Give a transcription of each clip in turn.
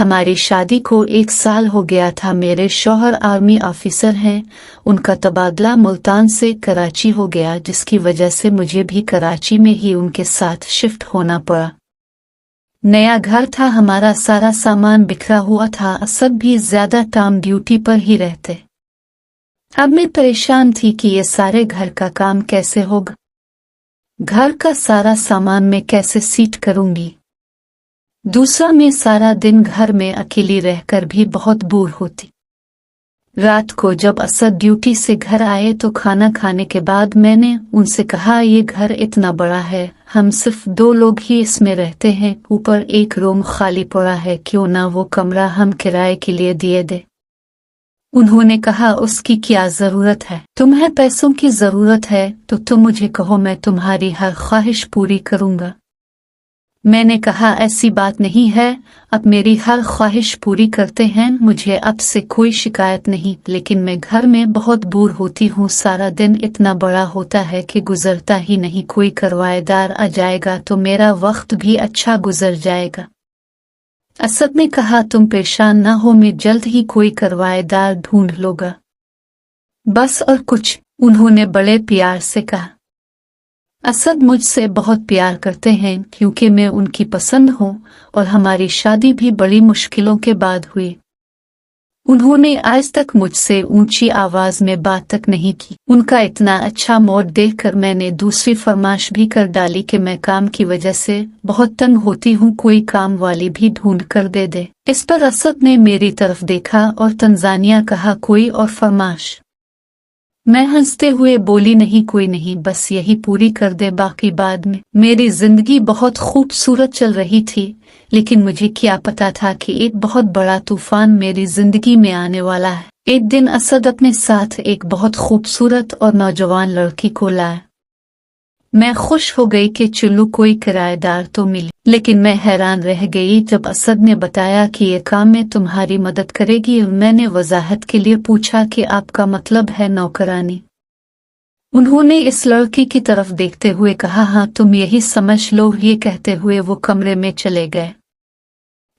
हमारी शादी को 1 साल हो गया था। मेरे शौहर आर्मी ऑफिसर हैं। उनका तबादला मुल्तान से कराची हो गया, जिसकी वजह से मुझे भी कराची में ही उनके साथ शिफ्ट होना पड़ा। नया घर था, हमारा सारा सामान बिखरा हुआ था। असद भी ज्यादा टाइम ड्यूटी पर ही रहते। अब मैं परेशान थी कि ये सारे घर का काम कैसे होगा। घर का सारा सामान मैं कैसे सीट करूंगी। दूसरा, मैं सारा दिन घर में अकेली रहकर भी बहुत बोर होती। रात को जब असद ड्यूटी से घर आए तो खाना खाने के बाद मैंने उनसे कहा, ये घर इतना बड़ा है, हम सिर्फ 2 लोग ही इसमें रहते हैं। ऊपर एक रूम खाली पड़ा है, क्यों ना वो कमरा हम किराए के लिए दिए दे। उन्होंने कहा, उसकी क्या जरूरत है, तुम्हें पैसों की जरूरत है तो तुम मुझे कहो, मैं तुम्हारी हर ख्वाहिश पूरी करूंगा। मैंने कहा, ऐसी बात नहीं है, अब मेरी हर ख्वाहिश पूरी करते हैं, मुझे अब से कोई शिकायत नहीं, लेकिन मैं घर में बहुत बोर होती हूँ। सारा दिन इतना बड़ा होता है कि गुजरता ही नहीं। कोई किराएदार आ जाएगा तो मेरा वक्त भी अच्छा गुजर जाएगा। असद ने कहा, तुम परेशान ना हो, मैं जल्द ही कोई किराएदार ढूंढ लूंगा, बस और कुछ। उन्होंने बड़े प्यार से कहा। असद मुझसे बहुत प्यार करते हैं क्योंकि मैं उनकी पसंद हूँ और हमारी शादी भी बड़ी मुश्किलों के बाद हुई। उन्होंने आज तक मुझसे ऊंची आवाज में बात तक नहीं की। उनका इतना अच्छा मूड देखकर मैंने दूसरी फरमाइश भी कर डाली कि मैं काम की वजह से बहुत तंग होती हूँ, कोई काम वाली भी ढूंढ कर दे दे। इस पर असद ने मेरी तरफ देखा और तंजानिया कहा, कोई और फरमाइश। मैं हंसते हुए बोली, नहीं कोई नहीं, बस यही पूरी कर दे, बाकी बाद में। मेरी जिंदगी बहुत खूबसूरत चल रही थी, लेकिन मुझे क्या पता था कि एक बहुत बड़ा तूफान मेरी जिंदगी में आने वाला है। एक दिन असद अपने साथ एक बहुत खूबसूरत और नौजवान लड़की को लाया। मैं खुश हो गई कि चलो कोई किराएदार तो मिली, लेकिन मैं हैरान रह गई जब असद ने बताया कि ये काम में तुम्हारी मदद करेगी। मैंने वजाहत के लिए पूछा कि आपका मतलब है नौकरानी। उन्होंने इस लड़की की तरफ देखते हुए कहा, हाँ तुम यही समझ लो। ये कहते हुए वो कमरे में चले गए।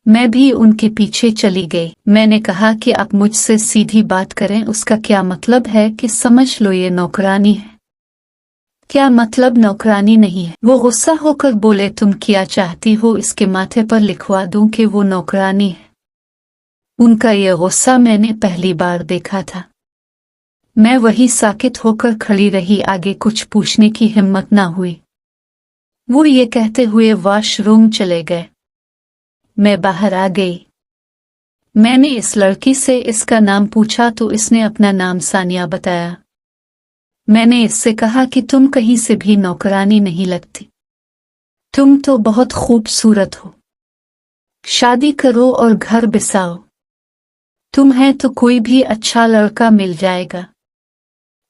मैं भी उनके पीछे चली गई। मैंने कहा कि आप मुझसे सीधी बात करें, उसका क्या मतलब है कि समझ लो ये नौकरानी है। क्या मतलब नौकरानी नहीं है? वो गुस्सा होकर बोले, तुम क्या चाहती हो, इसके माथे पर लिखवा दूं कि वो नौकरानी है? उनका ये गुस्सा मैंने पहली बार देखा था। मैं वही साकित होकर खड़ी रही, आगे कुछ पूछने की हिम्मत ना हुई। वो ये कहते हुए वॉशरूम चले गए। मैं बाहर आ गई। मैंने इस लड़की से इसका नाम पूछा तो इसने अपना नाम सानिया बताया। मैंने इससे कहा कि तुम कहीं से भी नौकरानी नहीं लगती, तुम तो बहुत खूबसूरत हो, शादी करो और घर बसाओ, तुम्हें तो कोई भी अच्छा लड़का मिल जाएगा।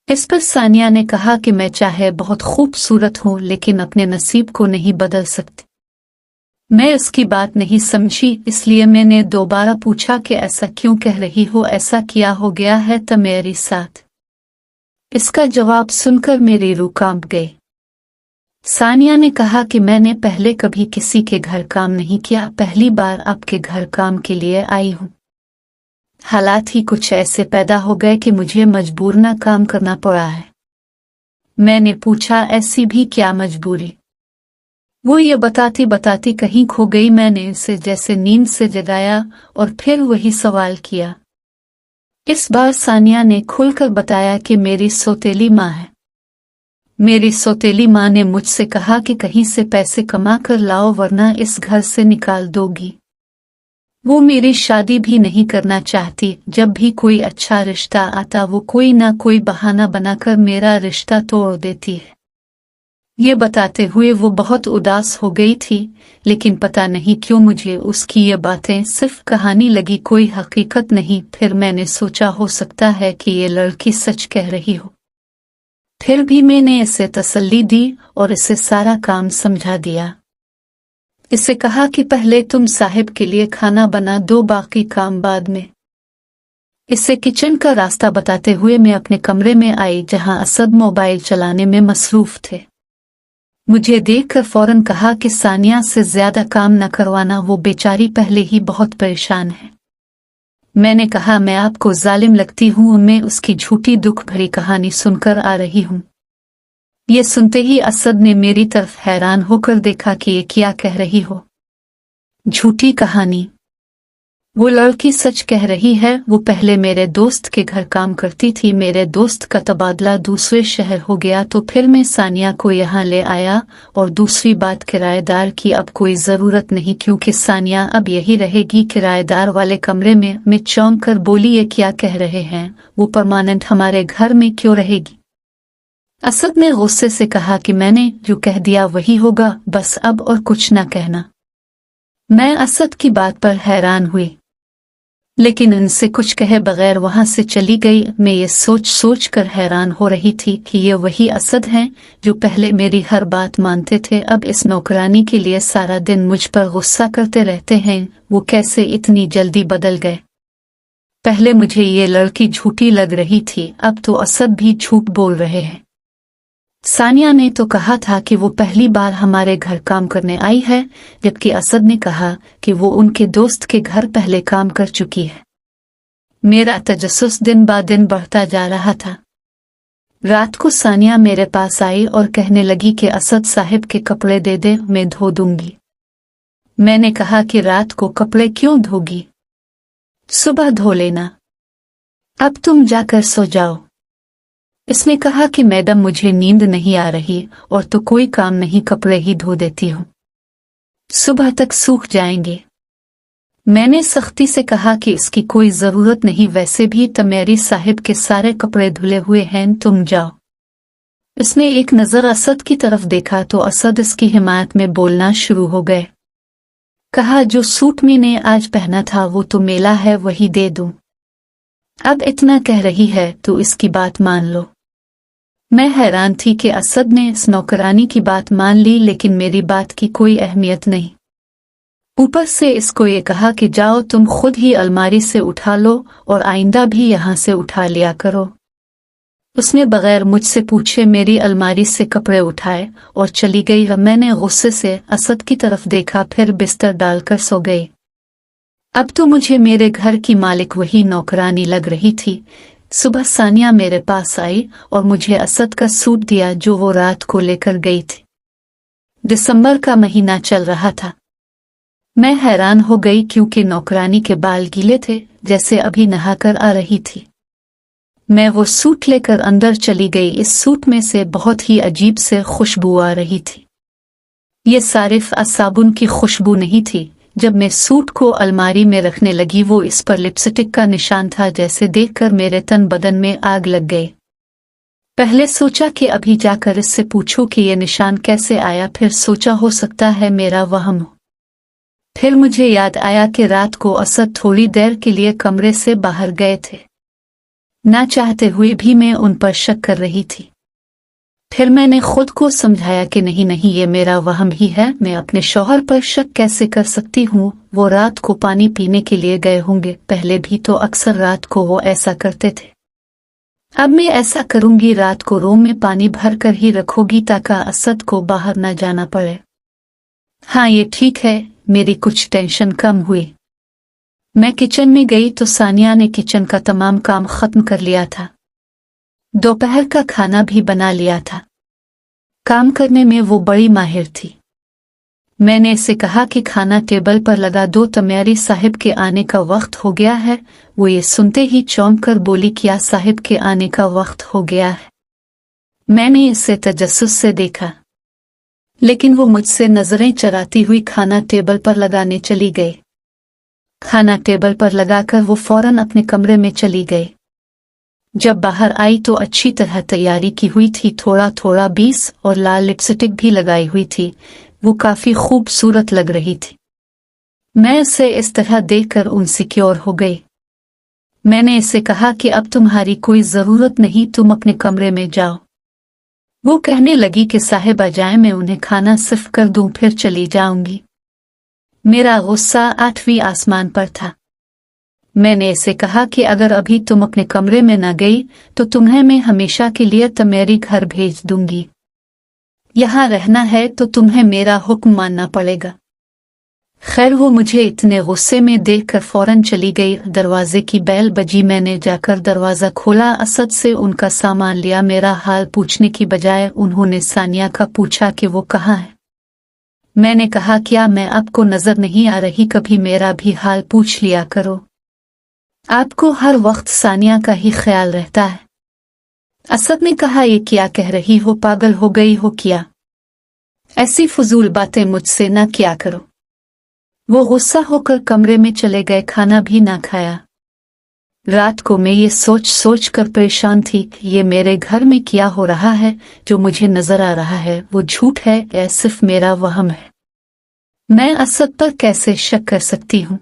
इस पर सानिया ने कहा कि मैं चाहे बहुत खूबसूरत हूं लेकिन अपने नसीब को नहीं बदल सकती। मैं उसकी बात नहीं समझी, इसलिए मैंने दोबारा पूछा कि ऐसा क्यों कह रही हो, ऐसा क्या हो गया है तुम्हारे साथ? इसका जवाब सुनकर मेरी रूह कांप गई। सानिया ने कहा कि मैंने पहले कभी किसी के घर काम नहीं किया, पहली बार आपके घर काम के लिए आई हूं। हालात ही कुछ ऐसे पैदा हो गए कि मुझे मजबूरन काम करना पड़ा है। मैंने पूछा, ऐसी भी क्या मजबूरी? वो ये बताती बताती कहीं खो गई। मैंने उसे जैसे नींद से जगाया और फिर वही सवाल किया। इस बार सानिया ने खुलकर बताया कि मेरी सौतेली माँ है। मेरी सौतेली माँ ने मुझसे कहा कि कहीं से पैसे कमा कर लाओ वरना इस घर से निकाल दोगी। वो मेरी शादी भी नहीं करना चाहती। जब भी कोई अच्छा रिश्ता आता वो कोई ना कोई बहाना बनाकर मेरा रिश्ता तोड़ देती है। ये बताते हुए वो बहुत उदास हो गई थी, लेकिन पता नहीं क्यों मुझे उसकी ये बातें सिर्फ कहानी लगी, कोई हकीकत नहीं। फिर मैंने सोचा हो सकता है कि ये लड़की सच कह रही हो। फिर भी मैंने इसे तसल्ली दी और इसे सारा काम समझा दिया। इसे कहा कि पहले तुम साहिब के लिए खाना बना दो, बाकी काम बाद में। इसे किचन का रास्ता बताते हुए मैं अपने कमरे में आई जहां असद मोबाइल चलाने में मसरूफ थे। मुझे देखकर फौरन कहा कि सानिया से ज्यादा काम न करवाना, वो बेचारी पहले ही बहुत परेशान है। मैंने कहा मैं आपको जालिम लगती हूँ, मैं उसकी झूठी दुख भरी कहानी सुनकर आ रही हूँ। ये सुनते ही असद ने मेरी तरफ हैरान होकर देखा कि ये क्या कह रही हो। झूठी कहानी? वो लड़की सच कह रही है। वो पहले मेरे दोस्त के घर काम करती थी, मेरे दोस्त का तबादला दूसरे शहर हो गया तो फिर मैं सानिया को यहाँ ले आया। और दूसरी बात, किराएदार की अब कोई जरूरत नहीं क्योंकि सानिया अब यही रहेगी किराएदार वाले कमरे में। मैं चौंक कर बोली, ये क्या कह रहे हैं? वो परमानेंट हमारे घर में क्यों रहेगी? असद ने गुस्से से कहा कि मैंने जो कह दिया वही होगा, बस अब और कुछ न कहना। मैं असद की बात पर हैरान हुई, लेकिन इनसे कुछ कहे बगैर वहां से चली गई। मैं ये सोच सोच कर हैरान हो रही थी कि ये वही असद हैं जो पहले मेरी हर बात मानते थे, अब इस नौकरानी के लिए सारा दिन मुझ पर गुस्सा करते रहते हैं। वो कैसे इतनी जल्दी बदल गए? पहले मुझे ये लड़की झूठी लग रही थी, अब तो असद भी झूठ बोल रहे हैं। सानिया ने तो कहा था कि वो पहली बार हमारे घर काम करने आई है, जबकि असद ने कहा कि वो उनके दोस्त के घर पहले काम कर चुकी है। मेरा तजस्सुस दिन ब दिन बढ़ता जा रहा था। रात को सानिया मेरे पास आई और कहने लगी कि असद साहिब के कपड़े दे दे, मैं धो दूंगी। मैंने कहा कि रात को कपड़े क्यों धोगी, सुबह धो लेना, अब तुम जाकर सो जाओ। इसने कहा कि मैडम मुझे नींद नहीं आ रही और तो कोई काम नहीं, कपड़े ही धो देती हूँ, सुबह तक सूख जाएंगे। मैंने सख्ती से कहा कि इसकी कोई जरूरत नहीं, वैसे भी तमेरी साहिब के सारे कपड़े धुले हुए हैं, तुम जाओ। इसने एक नजर असद की तरफ देखा तो असद इसकी हिमायत में बोलना शुरू हो गए। कहा जो सूट मैंने आज पहना था वो तो मेला है, वही दे दूं। अब इतना कह रही है तो इसकी बात मान लो। मैं हैरान थी कि असद ने इस नौकरानी की बात मान ली, लेकिन मेरी बात की कोई अहमियत नहीं। ऊपर से इसको ये कहा कि जाओ तुम खुद ही अलमारी से उठा लो और आइंदा भी यहाँ से उठा लिया करो। उसने बगैर मुझसे पूछे मेरी अलमारी से कपड़े उठाए और चली गई। मैंने गुस्से से असद की तरफ देखा, फिर बिस्तर डालकर सो गई। अब तो मुझे मेरे घर की मालिक वही नौकरानी लग रही थी। सुबह सानिया मेरे पास आई और मुझे असद का सूट दिया जो वो रात को लेकर गई थी। दिसंबर का महीना चल रहा था। मैं हैरान हो गई क्योंकि नौकरानी के बाल गीले थे, जैसे अभी नहाकर आ रही थी। मैं वो सूट लेकर अंदर चली गई। इस सूट में से बहुत ही अजीब से खुशबू आ रही थी। ये सारिफ साबुन की खुशबू नहीं थी। जब मैं सूट को अलमारी में रखने लगी, वो इस पर लिपस्टिक का निशान था, जैसे देखकर मेरे तन बदन में आग लग गई। पहले सोचा कि अभी जाकर इससे पूछूं कि ये निशान कैसे आया, फिर सोचा हो सकता है मेरा वहम हो। फिर मुझे याद आया कि रात को असद थोड़ी देर के लिए कमरे से बाहर गए थे। ना चाहते हुए भी मैं उन पर शक कर रही थी। फिर मैंने खुद को समझाया कि नहीं नहीं, ये मेरा वहम ही है। मैं अपने शौहर पर शक कैसे कर सकती हूँ? वो रात को पानी पीने के लिए गए होंगे। पहले भी तो अक्सर रात को वो ऐसा करते थे। अब मैं ऐसा करूंगी, रात को रूम में पानी भर कर ही रखोगी ताकि असद को बाहर न जाना पड़े। हाँ ये ठीक है, मेरी कुछ टेंशन कम हुई। मैं किचन में गई तो सानिया ने किचन का तमाम काम खत्म कर लिया था। दोपहर का खाना भी बना लिया था। काम करने में वो बड़ी माहिर थी। मैंने इसे कहा कि खाना टेबल पर लगा दो, तमेरी साहिब के आने का वक्त हो गया है। वो ये सुनते ही चौंक कर बोली, क्या साहिब के आने का वक्त हो गया है? मैंने इसे तजस्सुस से देखा, लेकिन वो मुझसे नजरें चराती हुई खाना टेबल पर लगाने चली गई। खाना टेबल पर लगाकर वो फौरन अपने कमरे में चली गई। जब बाहर आई तो अच्छी तरह तैयारी की हुई थी, थोड़ा थोड़ा बीस और लाल लिपस्टिक भी लगाई हुई थी। वो काफी खूबसूरत लग रही थी। मैं उसे इस तरह देखकर इनसिक्योर हो गई। मैंने इसे कहा कि अब तुम्हारी कोई जरूरत नहीं, तुम अपने कमरे में जाओ। वो कहने लगी कि साहिब आ जाए, मैं उन्हें खाना सिर्फ कर दूं फिर चली जाऊंगी। मेरा गुस्सा 8वीं आसमान पर था। मैंने इसे कहा कि अगर अभी तुम अपने कमरे में न गई तो तुम्हें मैं हमेशा के लिए तमेरी घर भेज दूंगी। यहाँ रहना है तो तुम्हें मेरा हुक्म मानना पड़ेगा। खैर वो मुझे इतने गुस्से में देखकर फौरन चली गई। दरवाजे की बेल बजी, मैंने जाकर दरवाजा खोला। असद से उनका सामान लिया। मेरा हाल पूछने की बजाय उन्होंने सानिया का पूछा कि वो कहाँ है। मैंने कहा, क्या मैं आपको नजर नहीं आ रही? कभी मेरा भी हाल पूछ लिया करो। आपको हर वक्त सानिया का ही ख्याल रहता है। असद ने कहा, ये क्या कह रही हो? पागल हो गई हो क्या? ऐसी फजूल बातें मुझसे ना किया करो। वो गुस्सा होकर कमरे में चले गए। खाना भी ना खाया। रात को मैं ये सोच सोच कर परेशान थी कि ये मेरे घर में क्या हो रहा है। जो मुझे नजर आ रहा है वो झूठ है या सिर्फ मेरा वहम है। मैं असद पर कैसे शक कर सकती हूँ?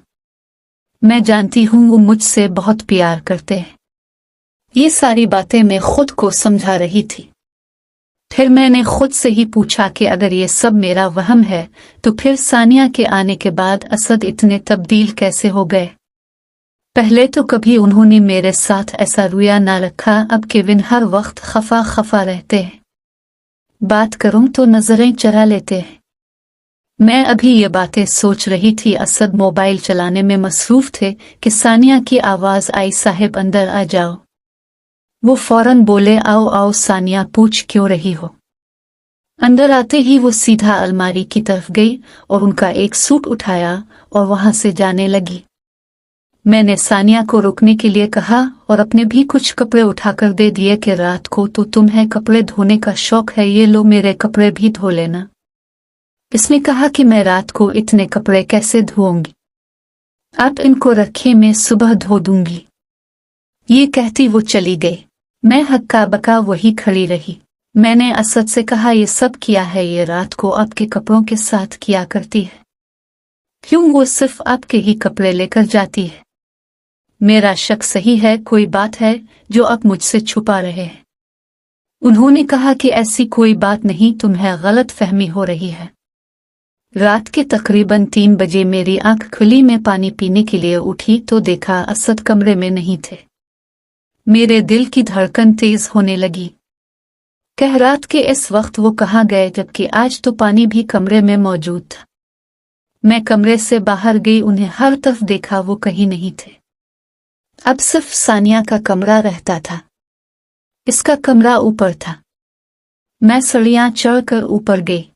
मैं जानती हूँ वो मुझसे बहुत प्यार करते हैं। ये सारी बातें मैं खुद को समझा रही थी। फिर मैंने खुद से ही पूछा कि अगर ये सब मेरा वहम है तो फिर सानिया के आने के बाद असद इतने तब्दील कैसे हो गए? पहले तो कभी उन्होंने मेरे साथ ऐसा रुया ना रखा। अब केविन हर वक्त खफा खफा रहते हैं। बात करूं तो नजरें चरा लेते हैं। मैं अभी ये बातें सोच रही थी, असद मोबाइल चलाने में मसरूफ थे कि सानिया की आवाज आई, साहिब अंदर आ जाओ। वो फौरन बोले, आओ आओ सानिया, पूछ क्यों रही हो? अंदर आते ही वो सीधा अलमारी की तरफ गई और उनका एक सूट उठाया और वहां से जाने लगी। मैंने सानिया को रुकने के लिए कहा और अपने भी कुछ कपड़े उठाकर दे दिए कि रात को तो तुम्हें कपड़े धोने का शौक है, ये लो मेरे कपड़े भी धो लेना। इसने कहा कि मैं रात को इतने कपड़े कैसे धोऊंगी, आप इनको रखे, मैं सुबह धो दूंगी। ये कहती वो चली गई। मैं हक्का बक्का वही खड़ी रही। मैंने असद से कहा, ये सब किया है ये रात को आपके कपड़ों के साथ किया करती है, क्यों वो सिर्फ आपके ही कपड़े लेकर जाती है? मेरा शक सही है, कोई बात है जो आप मुझसे छुपा रहे हैं? उन्होंने कहा कि ऐसी कोई बात नहीं, तुम्हें गलत फहमी हो रही है। रात के तकरीबन 3 बजे मेरी आंख खुली। मैं पानी पीने के लिए उठी तो देखा असद कमरे में नहीं थे। मेरे दिल की धड़कन तेज होने लगी। कह रात के इस वक्त वो कहाँ गए, जबकि आज तो पानी भी कमरे में मौजूद था। मैं कमरे से बाहर गई, उन्हें हर तरफ देखा, वो कहीं नहीं थे। अब सिर्फ सानिया का कमरा रहता था। इसका कमरा ऊपर था। मैं सीढ़ियां चढ़कर ऊपर गई।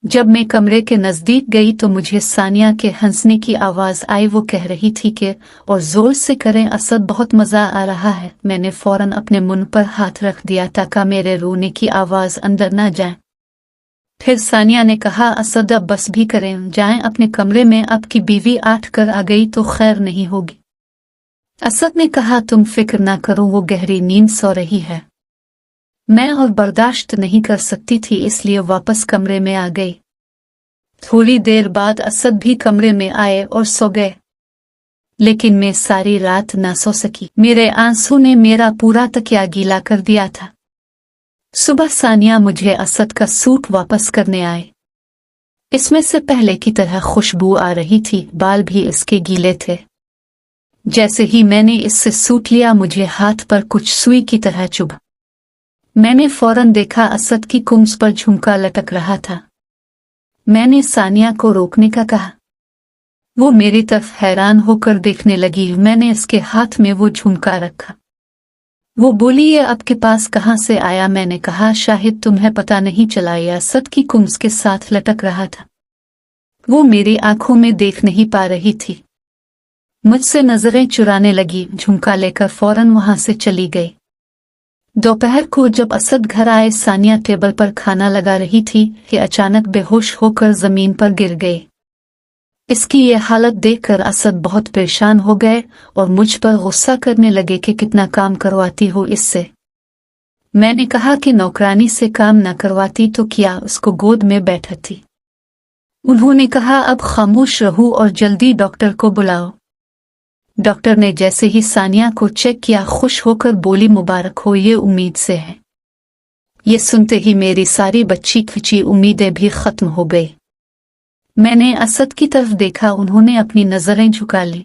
जब मैं कमरे के नजदीक गई तो मुझे सानिया के हंसने की आवाज आई। वो कह रही थी कि और जोर से करें असद, बहुत मजा आ रहा है। मैंने फौरन अपने मुंह पर हाथ रख दिया ताकि मेरे रोने की आवाज अंदर न जाए। फिर सानिया ने कहा, असद अब बस भी करें, जाएं अपने कमरे में, आपकी बीवी आठ कर आ गई तो खैर नहीं होगी। असद ने कहा, तुम फिक्र ना करो, वो गहरी नींद सो रही है। मैं और बर्दाश्त नहीं कर सकती थी, इसलिए वापस कमरे में आ गई। थोड़ी देर बाद असद भी कमरे में आए और सो गए, लेकिन मैं सारी रात ना सो सकी। मेरे आंसू ने मेरा पूरा तकिया गीला कर दिया था। सुबह सानिया मुझे असद का सूट वापस करने आए। इसमें से पहले की तरह खुशबू आ रही थी, बाल भी इसके गीले थे। जैसे ही मैंने इससे सूट लिया मुझे हाथ पर कुछ सुई की तरह चुभा। मैंने फौरन देखा असद की कुंज पर झुमका लटक रहा था। मैंने सानिया को रोकने का कहा। वो मेरी तरफ हैरान होकर देखने लगी। मैंने इसके हाथ में वो झुमका रखा। वो बोली, ये आपके पास कहाँ से आया? मैंने कहा, शायद तुम्हें पता नहीं चला, ये असद की कुंज के साथ लटक रहा था। वो मेरी आंखों में देख नहीं पा रही थी, मुझसे नजरें चुराने लगी। झुमका लेकर फौरन वहां से चली गई। दोपहर को जब असद घर आए, सानिया टेबल पर खाना लगा रही थी कि अचानक बेहोश होकर जमीन पर गिर गए। इसकी ये हालत देखकर असद बहुत परेशान हो गए और मुझ पर गुस्सा करने लगे कि कितना काम करवाती हो इससे। मैंने कहा कि नौकरानी से काम न करवाती तो क्या, उसको गोद में बैठाती। उन्होंने कहा, अब खामोश रहूं और जल्दी डॉक्टर को बुलाओ। डॉक्टर ने जैसे ही सानिया को चेक किया खुश होकर बोली, मुबारक हो, ये उम्मीद से है। ये सुनते ही मेरी सारी बच्ची खिंची उम्मीदें भी खत्म हो गई। मैंने असद की तरफ देखा, उन्होंने अपनी नजरें झुका ली।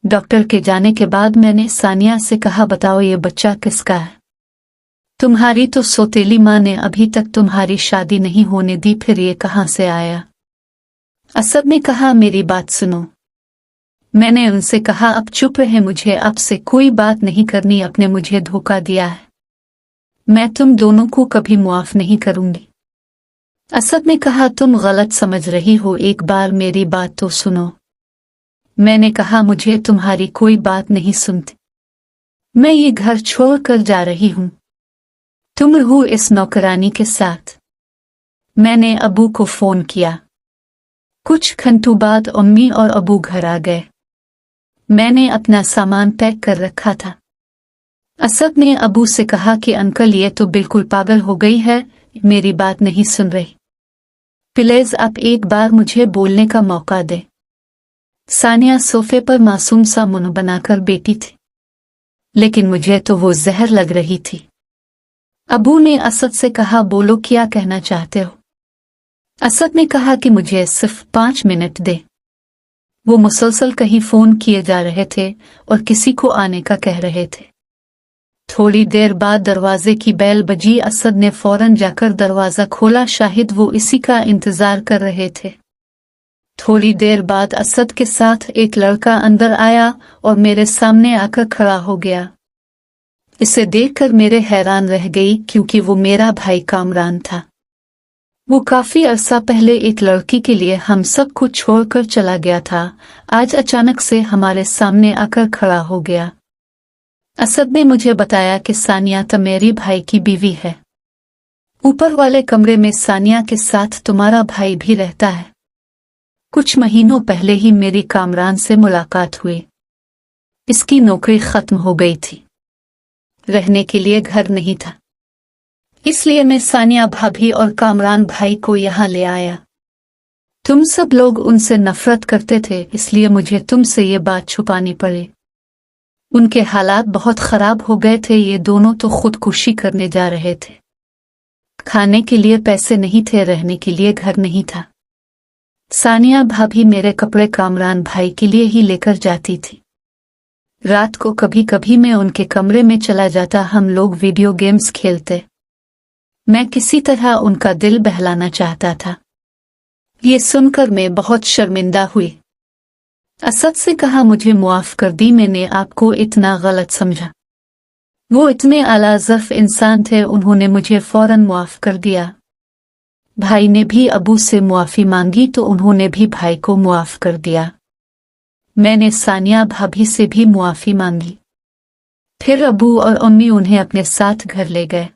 डॉक्टर के जाने के बाद मैंने सानिया से कहा, बताओ ये बच्चा किसका है? तुम्हारी तो सौतेली माँ ने अभी तक तुम्हारी शादी नहीं होने दी, फिर ये कहाँ से आया? असद ने कहा, मेरी बात सुनो। मैंने उनसे कहा, अब चुप रहे, मुझे आपसे कोई बात नहीं करनी, आपने मुझे धोखा दिया है, मैं तुम दोनों को कभी मुआफ नहीं करूंगी। असद ने कहा, तुम गलत समझ रही हो, एक बार मेरी बात तो सुनो। मैंने कहा, मुझे तुम्हारी कोई बात नहीं सुनती, मैं ये घर छोड़कर जा रही हूं, तुम रहो इस नौकरानी के साथ। मैंने अबू को फोन किया। कुछ घंटों बाद अम्मी और अबू घर आ गए। मैंने अपना सामान पैक कर रखा था। असद ने अबू से कहा कि अंकल ये तो बिल्कुल पागल हो गई है, मेरी बात नहीं सुन रही, प्लीज आप एक बार मुझे बोलने का मौका दे। सानिया सोफे पर मासूम सा मुंह बनाकर बैठी थी, लेकिन मुझे तो वो जहर लग रही थी। अबू ने असद से कहा, बोलो क्या कहना चाहते हो? असद ने कहा कि मुझे सिर्फ 5 मिनट दे। वो मुसलसल कहीं फोन किए जा रहे थे और किसी को आने का कह रहे थे। थोड़ी देर बाद दरवाजे की बेल बजी। असद ने फौरन जाकर दरवाजा खोला, शाहिद वो इसी का इंतजार कर रहे थे। थोड़ी देर बाद असद के साथ एक लड़का अंदर आया और मेरे सामने आकर खड़ा हो गया। इसे देखकर मेरे हैरान रह गई, क्योंकि वो मेरा भाई कामरान था। वो काफी अरसा पहले एक लड़की के लिए हम सब को छोड़कर चला गया था, आज अचानक से हमारे सामने आकर खड़ा हो गया। असद ने मुझे बताया कि सानिया तो मेरी भाई की बीवी है। ऊपर वाले कमरे में सानिया के साथ तुम्हारा भाई भी रहता है। कुछ महीनों पहले ही मेरी कामरान से मुलाकात हुई। इसकी नौकरी खत्म हो गई थी, रहने के लिए घर नहीं था, इसलिए मैं सानिया भाभी और कामरान भाई को यहाँ ले आया। तुम सब लोग उनसे नफरत करते थे, इसलिए मुझे तुमसे ये बात छुपानी पड़ी। उनके हालात बहुत खराब हो गए थे, ये दोनों तो खुदकुशी करने जा रहे थे। खाने के लिए पैसे नहीं थे, रहने के लिए घर नहीं था। सानिया भाभी मेरे कपड़े कामरान भाई के लिए ही लेकर जाती थी। रात को कभी कभी मैं उनके कमरे में चला जाता, हम लोग वीडियो गेम्स खेलते। मैं किसी तरह उनका दिल बहलाना चाहता था। ये सुनकर मैं बहुत शर्मिंदा हुई। असद से कहा, मुझे मुआफ कर दी, मैंने आपको इतना गलत समझा। वो इतने आला-ज़र्फ़ इंसान थे, उन्होंने मुझे फौरन मुआफ कर दिया। भाई ने भी अबू से मुआफ़ी मांगी तो उन्होंने भी भाई को मुआफ कर दिया। मैंने सानिया भाभी से भी मुआफ़ी मांगी। फिर अबू और अम्मी उन्हें अपने साथ घर ले गए।